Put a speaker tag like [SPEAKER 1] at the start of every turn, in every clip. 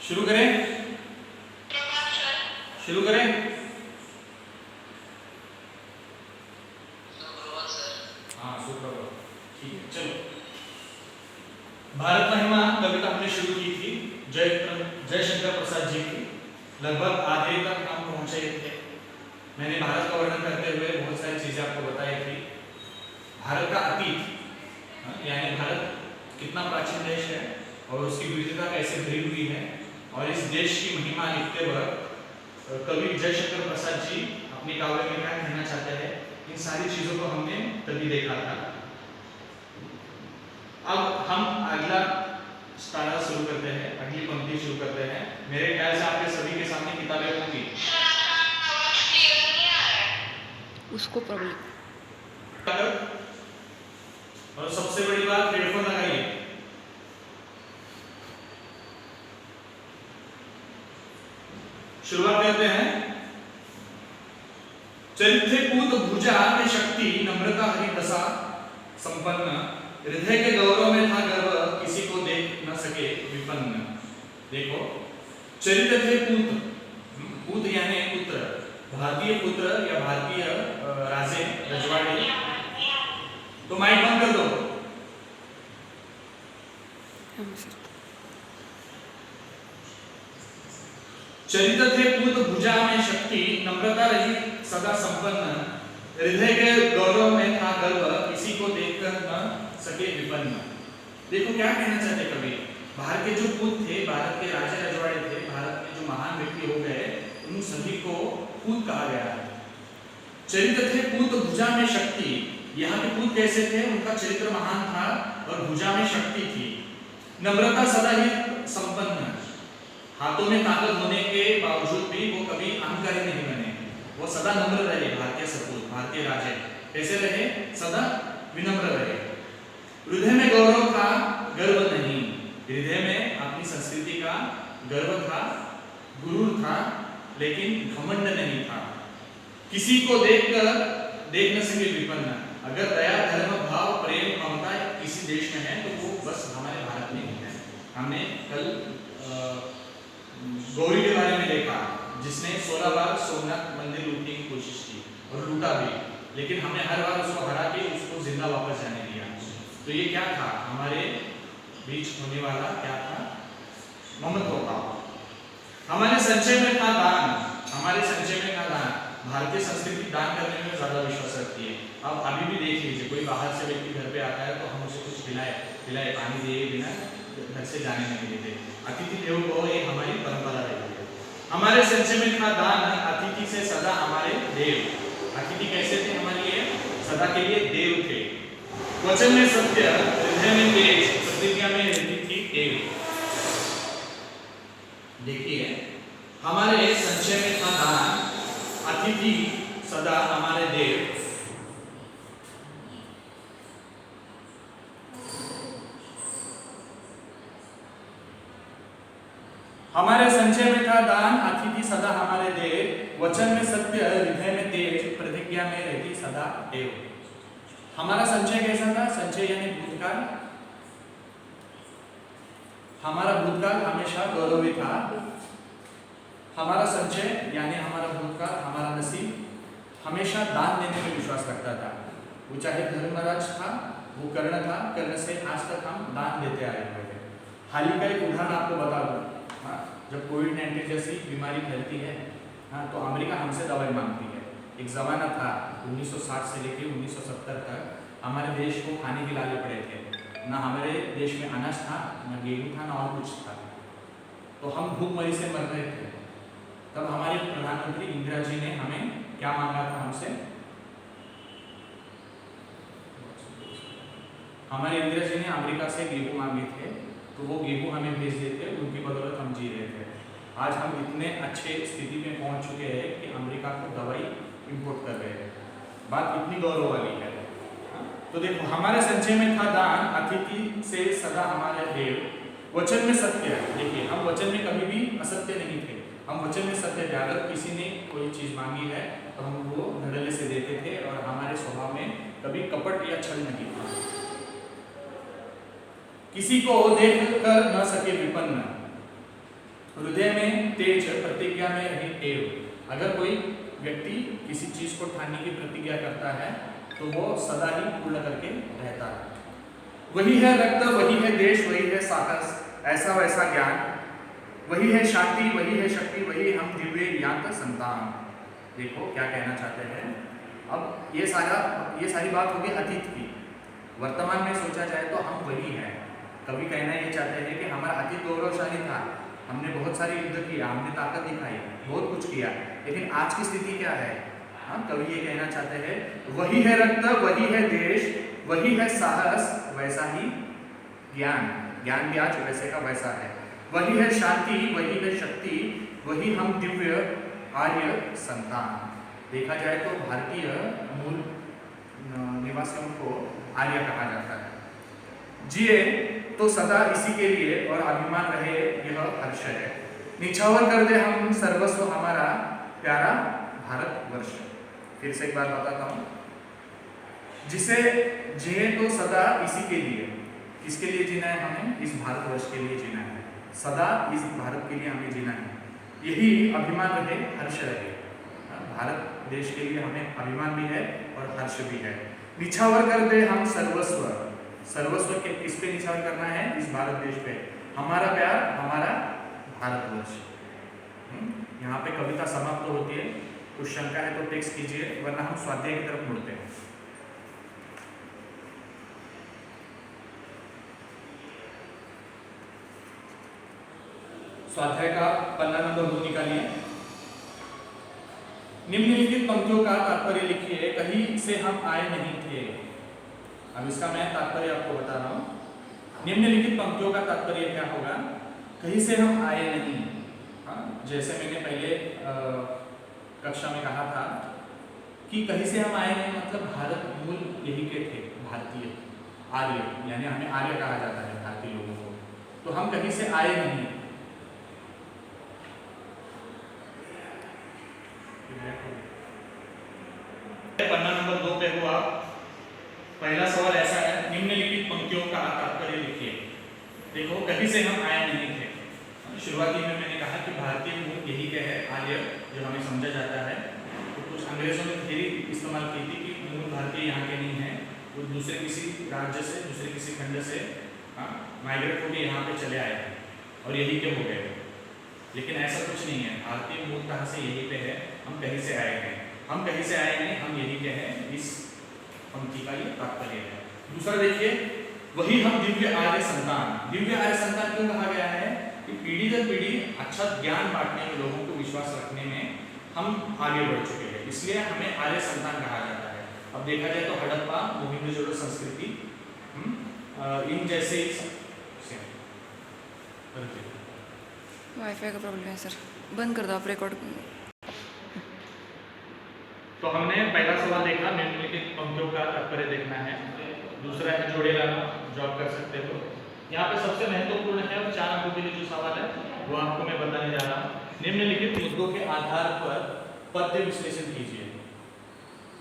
[SPEAKER 1] शुरू करें शुरू करें हाँ सुप्रभात। ठीक है चलो। भारत महिमा कविता हमने शुरू की थी जयशंकर प्रसाद जी की। लगभग आधे तक हम पहुंचे थे। मैंने भारत का वर्णन करते हुए बहुत सारी चीजें आपको बताई थी। भारत का अतीत यानी भारत कितना प्राचीन देश है और उसकी विविधता कैसे भरी हुई है, और इस देश की महिमा लिखते वक्त कवि जयशंकर प्रसाद जी अपनी काव्य में क्या कहना चाहते हैं, इन सारी चीजों को हमने तभी देखा था। अब हम अगला स्टारा शुरू करते हैं, अगली पंक्ति शुरू करते हैं। मेरे ख्याल से आपके सभी के सामने किताबें होंगी।
[SPEAKER 2] उसको प्रॉब्लम
[SPEAKER 1] और सबसे बड़ी बात, हेडफोन लगाइए। शुरुआत करते हैं। चरित्र कूद भुजा में शक्ति, नम्रता हरिदशा संपन्न, हृदय के गौरव में था गर्व, किसी को देख न सके विपन्न। देखो, चरित्र थे पूत, पूत यानी पुत्र, भारतीय पुत्र या भारतीय राजे रजवाड़े। तो माइक बंद कर दो। चरित्र थे पूत भुजा में शक्ति, नम्रता रही सदा संपन्न, हृदय के गौरव में था गर्व, किसी को देखकर न सके विपन्न। देखो क्या कहना चाहते कवि। भारत के जो पूत थे, भारत के राजा रजवाड़े थे, भारत में जो महान व्यक्ति हो गए, उन सभी को पूत कहा गया है। चरित्र थे पूत भुजा में शक्ति। यहाँ के पूत कैसे थे? उनका चरित्र महान था और भुजा में शक्ति थी। नम्रता सदा ही संपन्न, हाथों में ताकत होने के बावजूद भी वो कभी अहंकारी नहीं बने, वो सदा नम्र रहे। भारतीय सपूत, भारतीय राजे कैसे रहे? सदा विनम्र रहे। हृदय में गौरव था, गर्व नहीं। हृदय में अपनी संस्कृति का गर्व था, गुरूर था, लेकिन घमंड नहीं था। किसी को देखकर देख न सके विपन्न। अगर दया, धर्म, भाव, प्रेम, ममता किसी देश में है तो वो बस हमारे भारत में ही है। हमने कल गौरी के बारे में देखा, जिसने 16 बार सोमनाथ मंदिर लूटने की कोशिश की और लूटा भी, लेकिन हमने हर बार उसको हरा के उसको जिंदा वापस जाने दिया। तो ये क्या था? हमारे बीच होने वाला क्या था? ममत्व का। हमारे संचय में था दान, हमारे संचय में था दान। भारतीय संस्कृति दान करने में ज्यादा विश्वास रखती है। अब अभी भी देख लीजिए, कोई बाहर से व्यक्ति घर पे आता है तो हम उसे कुछ खिलाए पानी दिए बिना घर से जाने नहीं देते। अतिथि देवो भव, ये हमारी परंपरा रही है। हमारे संचय में था दान, अतिथि से सदा हमारे देव। अतिथि कैसे थे हमारे लिए? सदा के लिए देव थे। वचन में सत्य, हृदय में तेज, प्रतिज्ञा में रहती थी देव। देखिए, हमारे संचय में था दान, अतिथि सदा हमारे देव। हमारे संचय में था दान, अतिथि सदा हमारे देव। वचन में सत्य, हृदय में तेज, प्रतिज्ञा में रहती सदा देव। हमारा संचय कैसा था? संचय यानी भूतकाल। हमारा भूतकाल हमेशा गौरवी था। हमारा संचय यानी हमारा भूतकाल, हमारा नसीब हमेशा दान देने में विश्वास रखता था। वो चाहे धर्मराज था, वो कर्ण था, कर्ण से आज तक हम दान देते आए हुए थे। हाल ही का एक उदाहरण आपको बता दूं। जब कोविड-19 जैसी बीमारी फैलती है, तो अमेरिका हमसे दवाई मांगती है। एक ज़माना था 1960 से लेकर 1970 तक हमारे देश को खाने के लाले पड़े थे। ना हमारे देश में अनाज था, ना गेहूँ था, ना और कुछ था। तो हम भूखमरी से मर रहे थे। तब हमारे प्रधानमंत्री इंदिरा जी ने हमें क्या मांगा था हमसे? हमारे इंदिरा जी ने अमेरिका से गेहूँ मांगे थे, तो वो गेहूँ हमें भेज देते, उनकी बदौलत हम जी रहे थे। आज हम इतने अच्छे स्थिति में पहुंच चुके हैं कि अमेरिका को दवाई इंपोर्ट कर रहे हैं। बात इतनी गौरव वाली है। तो देखो, हमारे संचय में था दान, अतिथि से सदा हमारे देव। वचन में सत्य। देखिए, हम वचन में कभी भी असत्य नहीं थे, हम वचन में सत्य थे। अगर किसी ने कोई चीज मांगी है तो हम वो धड़ल्ले से देते थे, और हमारे स्वभाव में कभी कपट या छल नहीं था। किसी को देख कर न सके विपन्न। हृदय में तेज, प्रतिज्ञा में रही टेव। अगर कोई व्यक्ति किसी चीज को ठानने की प्रतिज्ञा करता है तो वो सदा ही पूर्ण करके रहता है। वही है रक्त, वही है देश, वही है साहस, ऐसा वैसा ज्ञान, वही है शांति, वही है शक्ति, वही हम दिव्य यात संतान। देखो क्या कहना चाहते हैं। अब ये सारी बात होगी अतीत की। वर्तमान में सोचा जाए तो हम वही हैं। कवि कहना ये चाहते हैं कि हमारा अतीत गौरवशाली था, हमने बहुत सारे युद्ध किया, हमने ताकत दिखाई, बहुत कुछ किया, लेकिन आज की स्थिति क्या है। हाँ, कवि ये कहना चाहते हैं वही है रक्त, वही है देश, वही है साहस, वैसा ही ज्ञान, ज्ञान भी आज वैसे का वैसा है। वही है शांति, वही है शक्ति, वही हम दिव्य आर्य संतान। देखा जाए तो भारतीय मूल निवासियों को आर्य कहा जाता है। जिए तो सदा इसी के लिए और अभिमान रहे यह हर्ष है। निछावर कर दे हम सर्वस्व हमारा प्यारा भारतवर्ष। फिर से एक बार बताता हूँ। जिसे जिए तो सदा इसी के लिए, किसके लिए जीना है हमें? इस भारतवर्ष के लिए जीना है, सदा इस भारत के लिए हमें जीना है। यही अभिमान रहे, हर्ष रहे। भारत देश के लिए हमें अभिमान भी है और हर्ष भी है। निछावर कर दे हम सर्वस्व, सर्वस्व के किस पे निछावर करना है? इस भारत देश पे। हमारा प्यार, हमारा भारतवर्ष। यहाँ पे कविता समाप्त होती है। कुछ शंका है तो टेक्स्ट कीजिए, वरना हम स्वाध्याय की तरफ मुड़ते हैं। स्वाध्याय का पन्ना नंबर 2 निकालिए। निम्नलिखित पंक्तियों का तात्पर्य लिखिए। कहीं से हम आए नहीं थे। अब इसका मैं तात्पर्य आपको बता रहा हूं। निम्नलिखित पंक्तियों का तात्पर्य क्या होगा? कहीं से हम आए नहीं। हाँ, जैसे मैंने पहले कक्षा में कहा था कि कहीं से हम आए नहीं मतलब भारत मूल यही के थे, भारतीय आर्य, यानी हमें आर्य कहा जाता है भारतीय लोगों को। तो हम कहीं से आए नहीं। पन्ना नंबर 2 पे हुआ। पहला सवाल ऐसा है, निम्नलिखित पंक्तियों का तात्पर्य लिखिए। देखो, कहीं से हम आए नहीं थे। शुरुआती में मैंने कहा कि भारतीय मूल यही के है, आर्य जो हमें समझा जाता है। तो कुछ अंग्रेजों ने थ्योरी इस्तेमाल की थी कि मूल भारतीय यहाँ के नहीं है, वो दूसरे किसी राज्य से, दूसरे किसी खंड से माइग्रेट होकर यहाँ पे चले आए थे और यही के हो गए। लेकिन ऐसा कुछ नहीं है। भारतीय मूल कहाँ से? यही पे है। हम कहीं से आए हैं, हम कहीं से आए नहीं, हम यही के हैं। इस पंक्ति का ये तात्पर्य है। दूसरा देखिए, वही हम दिव्य आर्य संतान। दिव्य आर्य संतान क्यों कहा गया है? कि पीढ़ी दर पीढ़ी अच्छा ज्ञान बांटने में, लोगों को विश्वास रखने में हम आगे बढ़ चुके हैं, इसलिए हमें आर्य संतान कहा जाता है। अब देखा जाए तो हड़प्पा, मोहिंजोदड़ो संस्कृति, इन जैसे
[SPEAKER 2] वाईफाई का प्रॉब्लम है सर, बंद कर दो आप रिकॉर्ड।
[SPEAKER 1] तो हमने पहला सवाल देखा, निम्नलिखित पंक्तियों का तात्पर्य देखना है। दूसरा है जोड़े लाना, जो आप कर सकते हो। यहाँ पे सबसे महत्वपूर्ण है और 4 अंकों के लिए जो सवाल है वो आपको मैं बताने जा रहा हूँ। निम्नलिखित मुद्दों के आधार पर पद्य विश्लेषण कीजिए।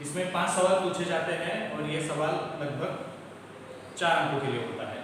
[SPEAKER 1] इसमें 5 सवाल पूछे जाते हैं और ये सवाल लगभग 4 अंकों के लिए होता है।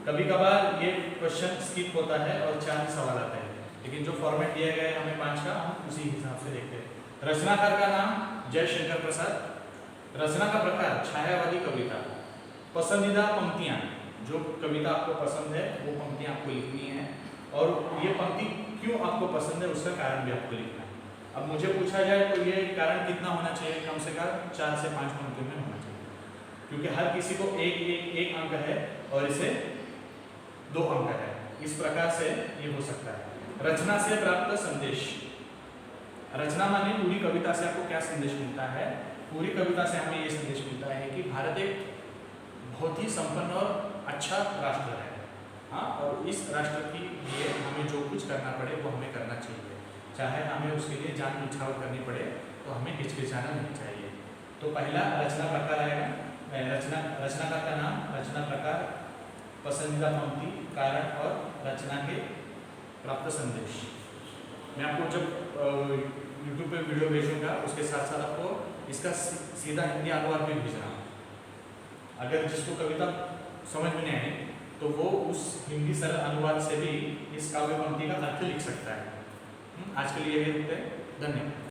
[SPEAKER 1] कभी कभार ये क्वेश्चन स्किप होता है और 4 सवाल आते हैं, लेकिन जो फॉर्मेट दिया गया है हमें 5 का, हम उसी हिसाब से देखते हैं। रचनाकार का नाम जयशंकर प्रसाद। रचना का प्रकार छायावादी कविता। पसंदीदा पंक्तियाँ, जो कविता आपको पसंद है वो पंक्तियाँ आपको लिखनी है, और ये पंक्ति क्यों आपको पसंद है उसका कारण भी आपको लिखना है। अब मुझे पूछा जाए तो ये कारण कितना होना चाहिए? कम से कम 4 से 5 पंक्तियों में होना चाहिए, क्योंकि हर किसी को एक अंक है और इसे 2 अंक है। इस प्रकार से ये हो सकता है। रचना से प्राप्त संदेश। रचना माने पूरी कविता से आपको क्या संदेश मिलता है? पूरी कविता से हमें ये संदेश मिलता है कि भारत एक बहुत ही संपन्न और अच्छा राष्ट्र है। हाँ, और इस राष्ट्र के लिए हमें जो कुछ करना पड़े वो हमें करना चाहिए, चाहे हमें उसके लिए जान न्यौछावर करनी पड़े तो हमें हिचकिचाना नहीं चाहिए। तो पहला रचना प्रकार आएगा। रचनाकार का नाम, रचना प्रकार, पसंदीदा पंक्ति, कारण और रचना के प्राप्त संदेश। मैं आपको जब YouTube पे वीडियो भेजूंगा उसके साथ साथ आपको इसका सीधा हिंदी अनुवाद भी भेज रहा हूँ। अगर जिसको कविता समझ में नहीं आई तो वो उस हिंदी सरल अनुवाद से भी इस काव्य पंक्ति का अर्थ लिख सकता है। आज के लिए यही रुकते हैं। धन्यवाद।